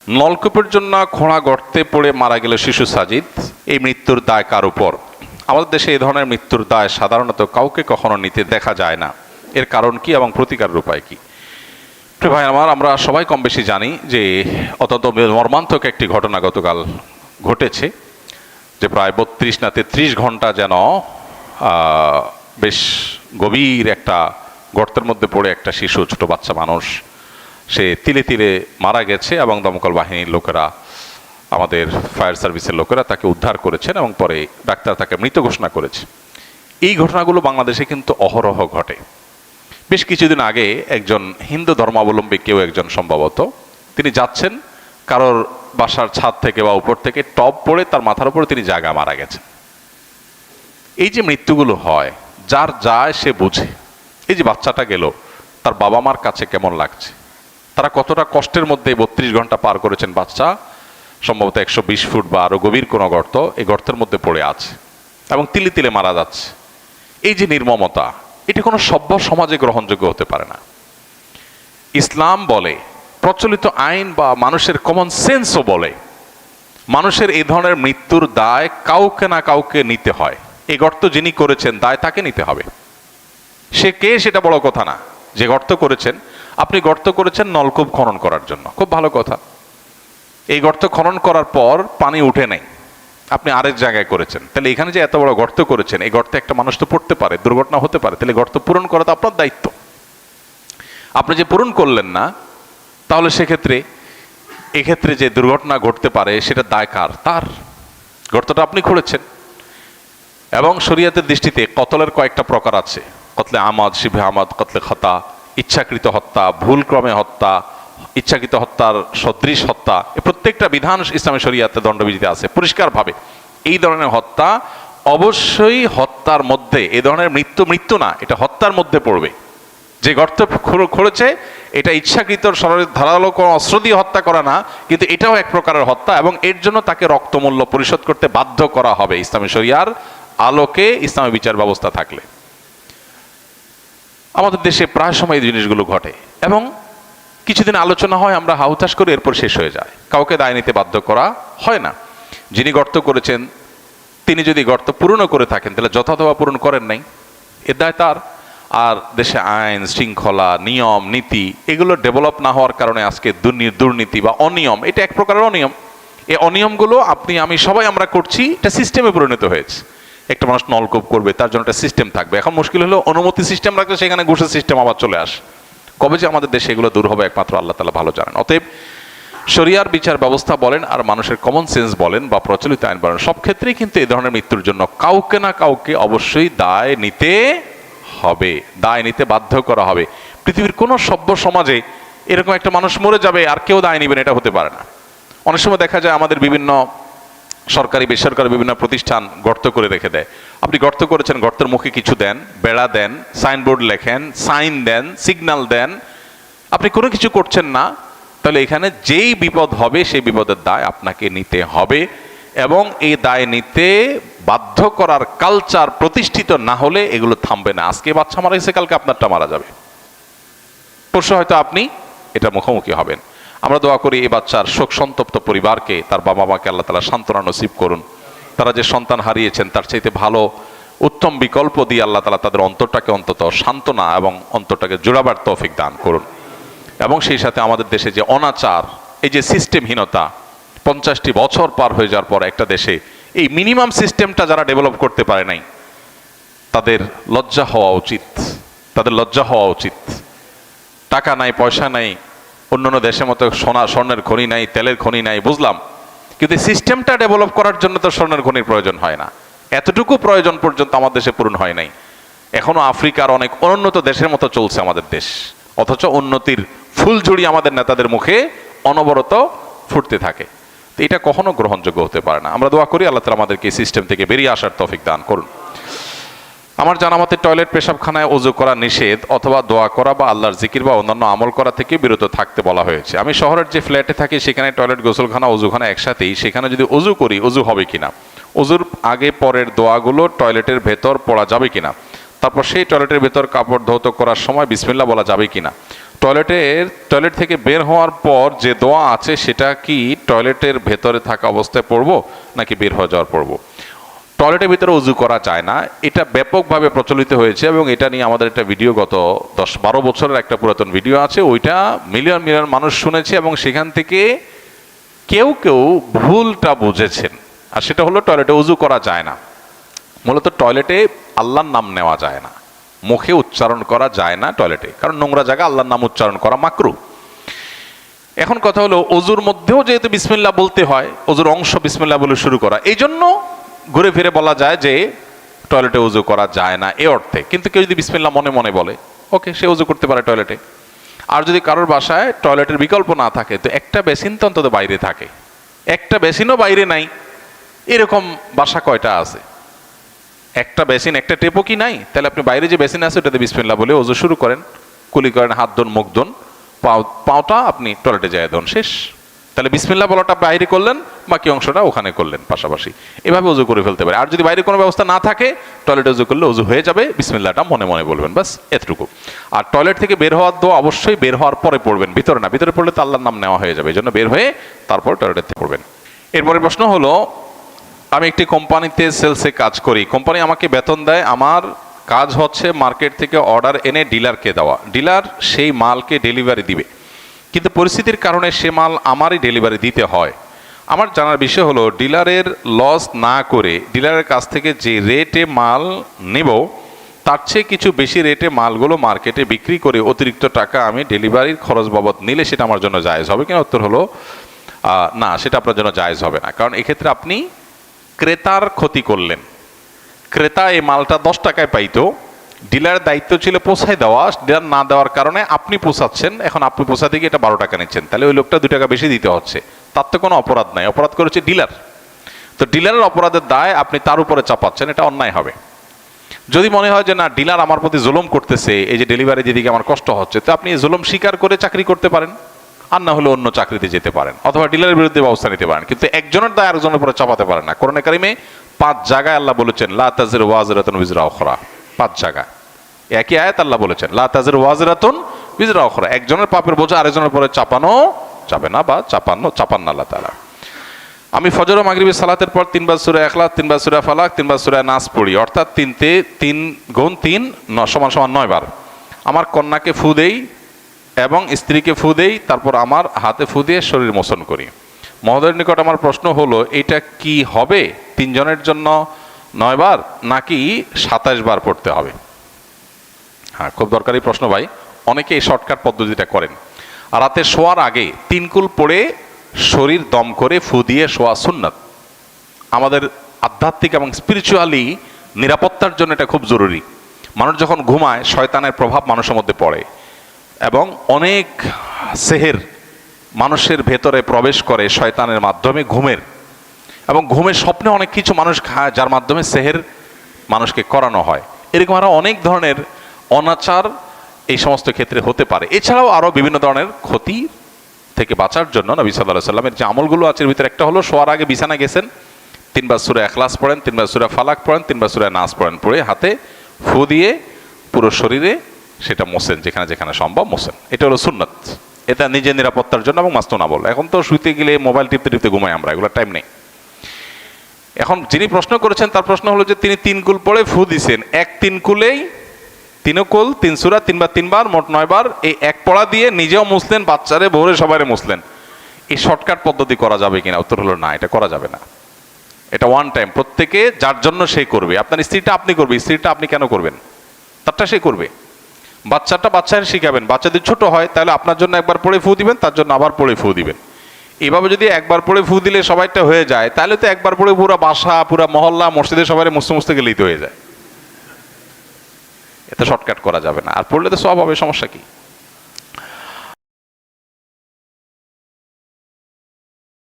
নলকূপের জন্য খোঁড়া গর্তে পড়ে মারা গেল শিশু সাজিদ, এই মৃত্যুর দায় কার উপর? আমাদের দেশে এই ধরনের মৃত্যুর দায় সাধারণত কাউকে কখনো নিতে দেখা যায় না। এর কারণ কি এবং প্রতিকারের উপায় কি? প্রিয় ভাই আমার, আমরা সবাই কম বেশি জানি যে অত্যন্ত মর্মান্তিক একটি ঘটনা গতকাল ঘটেছে, যে প্রায় 32 না 33 ঘন্টা যেন বেশ গভীর একটা গর্তের মধ্যে পড়ে একটা শিশু, ছোট বাচ্চা মানুষ, সে তিলে তিলে মারা গেছে এবং দমকল বাহিনীর লোকেরা, আমাদের ফায়ার সার্ভিসের লোকেরা তাকে উদ্ধার করেছেন এবং পরে ডাক্তার তাকে মৃত ঘোষণা করেছে। এই ঘটনাগুলো বাংলাদেশে কিন্তু অহরহ ঘটে। বেশ কিছুদিন আগে একজন হিন্দু ধর্মাবলম্বী কেউ একজন, সম্ভবত তিনি যাচ্ছেন কারোর বাসার ছাদ থেকে বা উপর থেকে টব পড়ে তার মাথার উপরে তিনি জায়গা মারা গেছেন। এই যে মৃত্যুগুলো হয়, যার যায় সে বুঝে। এই যে বাচ্চাটা গেল, তার বাবা মার কাছে কেমন লাগছে, তারা কতটা কষ্টের মধ্যে 32 ঘন্টা পার করেছেন। বাচ্চা সম্ভবত 120 ফুট বা আরো গভীর কোনো গর্ত, এই গর্তের মধ্যে পড়ে আছে এবং তিলে তিলে মারা যাচ্ছে। এই যে নির্মমতা, এটি কোনো সভ্য সমাজে গ্রহণযোগ্য হতে পারে না। ইসলাম বলে, প্রচলিত আইন বা মানুষের কমন সেন্সও বলে, মানুষের এই ধরনের মৃত্যুর দায় কাউকে না কাউকে নিতে হয়। এই গর্ত যিনি করেছেন, দায় তাকে নিতে হবে। সে কে সেটা বড় কথা না। যে গর্ত করেছেন, আপনি গর্ত করেছেন নলকূপ খনন করার জন্য, খুব ভালো কথা। এই গর্ত খনন করার পর পানি উঠে নাই, আপনি আরেক জায়গায় করেছেন, তাহলে এখানে যে এত বড় গর্ত করেছেন, এই গর্তে একটা মানুষ তো পড়তে পারে, দুর্ঘটনা হতে পারে, তাহলে গর্ত পূরণ করা তো আপনার দায়িত্ব। আপনি যে পূরণ করলেন না, তাহলে সেক্ষেত্রে এক্ষেত্রে যে দুর্ঘটনা ঘটতে পারে সেটা দায় কার? তার। গর্তটা আপনি খুঁড়েছেন। এবং শরীয়তের দৃষ্টিতে কতলের কয়েকটা প্রকার আছে: কতলে আমাদ, শিবে আমাদ, কতলে খতা, ইচ্ছাকৃত হত্যা, ভুলক্রমে হত্যা, ইচ্ছাকৃত হত্যার সদৃশ হত্যা। এই প্রত্যেকটা বিধান ইসলামী শরীয়তে দণ্ডবিধিতে আছে পরিষ্কারভাবে। এই ধরনের হত্যা অবশ্যই হত্যার মধ্যে, এই ধরনের মৃত্যু না, এটা হত্যার মধ্যে পড়বে। যে গর্ত খুঁড়েছে এটা ইচ্ছাকৃত ধারালো কোনো অস্ত্র দিয়ে হত্যা করা না, কিন্তু এটাও এক প্রকারের হত্যা এবং এর জন্য তাকে রক্তমূল্য পরিশোধ করতে বাধ্য করা হবে ইসলামী শরিয়ার আলোকে, ইসলামী বিচার ব্যবস্থা থাকলে। আমাদের দেশে প্রায় সময় এই জিনিসগুলো ঘটে এবং কিছুদিন আলোচনা হয়, আমরা হাউতাশ করি, এরপর শেষ হয়ে যায়। কাউকে দায় নিতে বাধ্য করা হয় না। যিনি গর্ত করেছেন তিনি যদি গর্ত পূরণও করে থাকেন, তাহলে যথাযথভাবে পূরণ করেন নাই, এর দায় তার। আর দেশে আইন শৃঙ্খলা, নিয়ম নীতি এগুলো ডেভেলপ না হওয়ার কারণে আজকে দুর্নীতি বা অনিয়ম, এটা এক প্রকারের অনিয়ম। এই অনিয়মগুলো আপনি আমি সবাই আমরা করছি, এটা সিস্টেমে পরিণত হয়েছে। একটা মানুষ নলকূপ করবে, তার জন্য একটা সিস্টেম থাকবে। এখন মুশকিল হলো অনুমতি সিস্টেম রাখলে সেখানে ঘুষের সিস্টেম আবার চলে আসে। কবে যে আমাদের দেশে এগুলো দূর হবে একমাত্র আল্লাহ তাআলা ভালো জানেন। অতএব শরিয়ার বিচার ব্যবস্থা বলেন আর মানুষের কমন সেন্স বলেন বা প্রচলিত আইন বলেন, সব ক্ষেত্রেই কিন্তু এই ধরনের মৃত্যুর জন্য কাউকে না কাউকে অবশ্যই দায় নিতে হবে, দায় নিতে বাধ্য করা হবে। পৃথিবীর কোনো সভ্য সমাজে এরকম একটা মানুষ মরে যাবে আর কেউ দায় নিবেন, এটা হতে পারে না। অনেক সময় দেখা যায় আমাদের বিভিন্ন সরকারি বেসরকারি বিভিন্ন প্রতিষ্ঠান গর্ত করে রেখে দেয়। আপনি গর্ত করেছেন, গর্তের মুখে কিছু দেন, বেড়া দেন, সাইনবোর্ড লেখেন, সাইন দেন, সিগন্যাল দেন, আপনি কোনো কিছু করছেন না, তাহলে এখানে যেই বিপদ হবে সেই বিপদের দায় আপনাকে নিতে হবে। এবং এই দায় নিতে বাধ্য করার কালচার প্রতিষ্ঠিত না হলে এগুলো থামবে না। আজকে বাচ্চা মারা গেছে, কালকে আপনারটা মারা যাবে, পরশু হয়তো আপনি এটা মুখোমুখি হবেন। আমরা দোয়া করি এই বাচ্চার শোক সন্তপ্ত পরিবারকে, তার বাবা মাকে আল্লাহ তাআলা সান্ত্বনা নসিব করুন। তারা যে সন্তান হারিয়েছেন তার চাইতে ভালো উত্তম বিকল্প দিয়ে আল্লাহ তাআলা তাদের অন্তরটাকে অন্তত সান্ত্বনা এবং অন্তরটাকে জোড়াবার তৌফিক দান করুন। এবং সেই সাথে আমাদের দেশে যে অনাচার, এই যে সিস্টেমহীনতা, 50টি বছর পার হয়ে যাওয়ার পর একটা দেশে এই মিনিমাম সিস্টেমটা যারা ডেভেলপ করতে পারে নাই, তাদের লজ্জা হওয়া উচিত, তাদের লজ্জা হওয়া উচিত। টাকা নাই, পয়সা নাই, অন্যান্য দেশের মতো স্বর্ণের খনি নাই, তেলের খনি নাই, বুঝলাম, কিন্তু সিস্টেমটা ডেভেলপ করার জন্য তো স্বর্ণের খনির প্রয়োজন হয় না। এতটুকু প্রয়োজন পর্যন্ত আমার দেশে পূরণ হয় নাই। এখনো আফ্রিকার অনেক অনুন্নত দেশের মতো চলছে আমাদের দেশ, অথচ উন্নতির ফুলঝুড়ি আমাদের নেতাদের মুখে অনবরত ফুটতে থাকে। তো এটা কখনো গ্রহণযোগ্য হতে পারে না। আমরা দোয়া করি আল্লাহ তাআলা আমাদেরকে এই সিস্টেম থেকে বেরিয়ে আসার তৌফিক দান করুন। আমার জানা মতে টয়লেট, পেশাবখানায় ওযু করা নিষেধ, অথবা দোয়া করা বা আল্লাহর জিকির বা অন্যান্য আমল করা থেকে বিরত থাকতে বলা হয়েছে। আমি শহরের যে ফ্ল্যাটে থাকি সেখানে টয়লেট, গোসলখানা, ওযুখানা একসাথেই। সেখানে যদি ওযু করি, ওযু হবে কিনা, ওযুর আগে পরের দোয়াগুলো টয়লেটের ভেতর পড়া যাবে কিনা, তারপর সেই টয়লেটের ভেতর কাপড় ধৌত করার সময় বিসমিল্লাহ বলা যাবে কিনা, টয়লেট থেকে বের হওয়ার পর যে দোয়া আছে সেটা কি টয়লেটের ভেতরে থাকা অবস্থায় পড়বো নাকি বের হয়ে যাওয়ার পড়বো? টয়লেটের ভিতরে উজু করা যায় না, এটা ব্যাপকভাবে প্রচলিত হয়েছে এবং এটা নিয়ে আমাদের একটা ভিডিও গত 10-12 বছরের একটা পুরাতন ভিডিও আছে, ওইটা মিলিয়ন মিলিয়ন মানুষ শুনেছে এবং সেখান থেকে কেউ কেউ ভুলটা বুঝেছেন। আর সেটা হলো টয়লেটে উজু করা যায় না। মূলত টয়লেটে আল্লাহর নাম নেওয়া যায় না, মুখে উচ্চারণ করা যায় না টয়লেটে, কারণ নোংরা জায়গা আল্লাহর নাম উচ্চারণ করা মাকরুহ। এখন কথা হলো অজুর মধ্যেও যেহেতু বিসমিল্লাহ বলতে হয়, অজুর অংশ বিসমিল্লাহ বলে শুরু করা, এই জন্য ঘুরে ফিরে বলা যায় যে টয়লেটে উজু করা যায় না এ অর্থে। কিন্তু কেউ যদি বিসমিল্লাহ মনে মনে বলে, ওকে, সে উজু করতে পারে টয়লেটে। আর যদি কারোর বাসায় টয়লেটের বিকল্প না থাকে, তো একটা বেসিন তো অন্তত বাইরে থাকে, একটা বেসিনও বাইরে নাই, এরকম বাসা কয়টা আছে? একটা বেসিন একটা টেপও কি নাই? তাহলে আপনি বাইরে যে বেসিন আছে ওটাতে বিসমিল্লাহ বলে ওযু শুরু করেন, কুলি করেন, হাত ধোন, মুখ ধোন, পাওটা আপনি টয়লেটে যায় ধোন, শেষ। তাহলে বিসমিল্লাহ বলাটা বাইরে করলেন, বাকি অংশটা ওখানে করলেন পাশাপাশি, এভাবে ওযু করে ফেলতে পারে। আর যদি বাইরে কোনো ব্যবস্থা না থাকে, টয়লেটে ওযু করলে ওযু হয়ে যাবে, বিসমিল্লাহটা মনে মনে বলবেন, বাস এতটুকু। আর টয়লেট থেকে বের হওয়ার দোয়া অবশ্যই বের হওয়ার পরে পড়বেন, ভিতরে না। ভিতরে পড়লে তো আল্লাহর নাম নেওয়া হয়ে যাবে, এই জন্য বের হয়ে তারপর টয়লেটে পড়বেন। এরপরে প্রশ্ন হলো, আমি একটি কোম্পানিতে সেলসে কাজ করি, কোম্পানি আমাকে বেতন দেয়, আমার কাজ হচ্ছে মার্কেট থেকে অর্ডার এনে ডিলারকে দেওয়া, ডিলার সেই মালকে ডেলিভারি দিবে, কিন্তু পরিস্থিতির কারণে সে মাল আমারই ডেলিভারি দিতে হয়। আমার জানার বিষয় হলো, ডিলারের লস না করে ডিলারের কাছ থেকে যে রেটে মাল নেব তার চেয়ে কিছু বেশি রেটে মালগুলো মার্কেটে বিক্রি করে অতিরিক্ত টাকা আমি ডেলিভারির খরচ বাবদ নিলে সেটা আমার জন্য জায়েজ হবে কিনা? উত্তর হলো না, সেটা আপনার জন্য জায়েজ হবে না। কারণ এক্ষেত্রে আপনি ক্রেতার ক্ষতি করলেন। ক্রেতা এই মালটা 10 টাকায় পাইতো, ডিলারের দায়িত্ব ছিল পৌঁছায় দেওয়া, ডিলার না দেওয়ার কারণে আপনি পৌঁছাচ্ছেন, এখন আপনি পৌঁছাতে গিয়ে এটা 12 টাকা নিচ্ছেন, তাহলে ওই লোকটা 2 টাকা বেশি দিতে হচ্ছে। তার তো কোনো অপরাধ নাই, অপরাধ করেছে ডিলার। তো ডিলারের অপরাধের দায় আপনি তার উপরে চাপাচ্ছেন, এটা অন্যায় হবে। যদি মনে হয় যে না, ডিলার আমার প্রতি জুলুম করতেছে, এই যে ডেলিভারি দিদিকে আমার কষ্ট হচ্ছে, তো আপনি জুলুম স্বীকার করে চাকরি করতে পারেন, আর না হলে অন্য চাকরিতে যেতে পারেন, অথবা ডিলারের বিরুদ্ধে ব্যবস্থা নিতে পারেন। কিন্তু একজনের দায় আরেকজনের উপরে চাপাতে পারেন না। কোরআনে কারিমে 5 জায়গায় আল্লাহ বলেছেন লা তাজিরু ওয়াজিরাতুন উযরা উখরা, 5 জায়গায় একই আয়াত আল্লাহ বলেছেন লা তাজিরু ওয়াজিরাতুন উযরা উখরা, একজনের পাপের বোঝা আরেকজনের উপরে চাপানো যাবে না, বা চাপান না আল্লাহ তাআলা। আমি ফজর ও মাগরিবের সালাতের পর 3 বার সূরা ইখলাস, 3 বার সূরা ফালাক, 3 বার সূরা নাস পড়ি, অর্থাৎ 3 গুণ 3 = 9 বার। আমার কন্যাকে ফু দেই এবং স্ত্রীকে ফু দেই, তারপর আমার হাতে ফু দিয়ে শরীর মোচন করি। মহোদয়ের নিকট আমার প্রশ্ন হলো, এটা কি হবে 3 জনের জন্য 9 বার নাকি 27 বার পড়তে হবে? হ্যাঁ, খুব দরকারি প্রশ্ন ভাই। অনেকে এই শর্টকাট পদ্ধতিটা করেন। আর রাতে শোয়ার আগে 3 কুল পড়ে শরীর দম করে ফু দিয়ে শোয়া সুন্নাত। আমাদের আধ্যাত্মিক এবং স্পিরিচুয়ালি নিরাপত্তার জন্য এটা খুব জরুরি। মানুষ যখন ঘুমায়, শয়তানের প্রভাব মানুষের মধ্যে পড়ে এবং অনেক সেহের মানুষের ভেতরে প্রবেশ করে শয়তানের মাধ্যমে ঘুমের, এবং ঘুমের স্বপ্নে অনেক কিছু মানুষ খায় যার মাধ্যমে সেহের মানুষকে করানো হয়। এরকম আরো অনেক ধরনের অনাচার এই সমস্ত ক্ষেত্রে হতে পারে। এছাড়াও আরো বিভিন্ন ধরনের ক্ষতি থেকে বাঁচার জন্য নবী সাল্লাল্লাহু আলাইহি ওয়াসাল্লামের যে আমলগুলো আছে এর ভিতরে একটা হলো, শোয়ার আগে বিছানা গেছেন, 3 বার সূরা ইখলাস পড়েন, 3 বার সূরা ফালাক পড়েন, 3 বার সূরা নাস পড়েন, পড়ে হাতে ফু দিয়ে পুরো শরীরে সেটা মোছেন, যেখানে যেখানে সম্ভব মোছেন। এটা হলো সুন্নাত। এটা নিজের নিরাপত্তার জন্য এবং মাসনুনাবল। এখন তো শুইতে গেলে মোবাইল টিপতে টিপতে ঘুমাই আমরা, এগুলো টাইম নেই। এখন যিনি প্রশ্ন করেছেন তার প্রশ্ন হলো যে তিনি 3 কুল পড়ে ফু দিছেন, 3 কুলেই 3 কুল 3 সূরা 3 বার 3 বার মোট 9 বার, এই এক পড়া দিয়ে নিজেও মুছলেন, বাচ্চারে বউরে সবাইরে মুছলেন। এই শর্টকাট পদ্ধতি করা যাবে কিনা? উত্তর হলো না, এটা করা যাবে না। এটা ওয়ান টাইম, প্রত্যেকে যার জন্য সে করবে। আপনার স্ত্রীটা আপনি করবে, স্ত্রীটা আপনি কেন করবেন? তারটা সে করবে। বাচ্চাটা বাচ্চারে শিখাবেন। বাচ্চা যদি ছোট হয় তাহলে আপনার জন্য একবার পড়ে ফু দিবেন, তার জন্য আবার পড়ে ফু দিবেন। এইভাবে যদি একবার পড়ে ফু দিলে সবাইটা হয়ে যায়, তাহলে তো একবার পড়ে পুরো বাসা, পুরো মহল্লা, মসজিদে সবাই মুছতে গেলেই তো হয়ে যায়। এতে শর্টকাট করা যাবে না। আর পড়লে তো সব হবে, সমস্যা কি?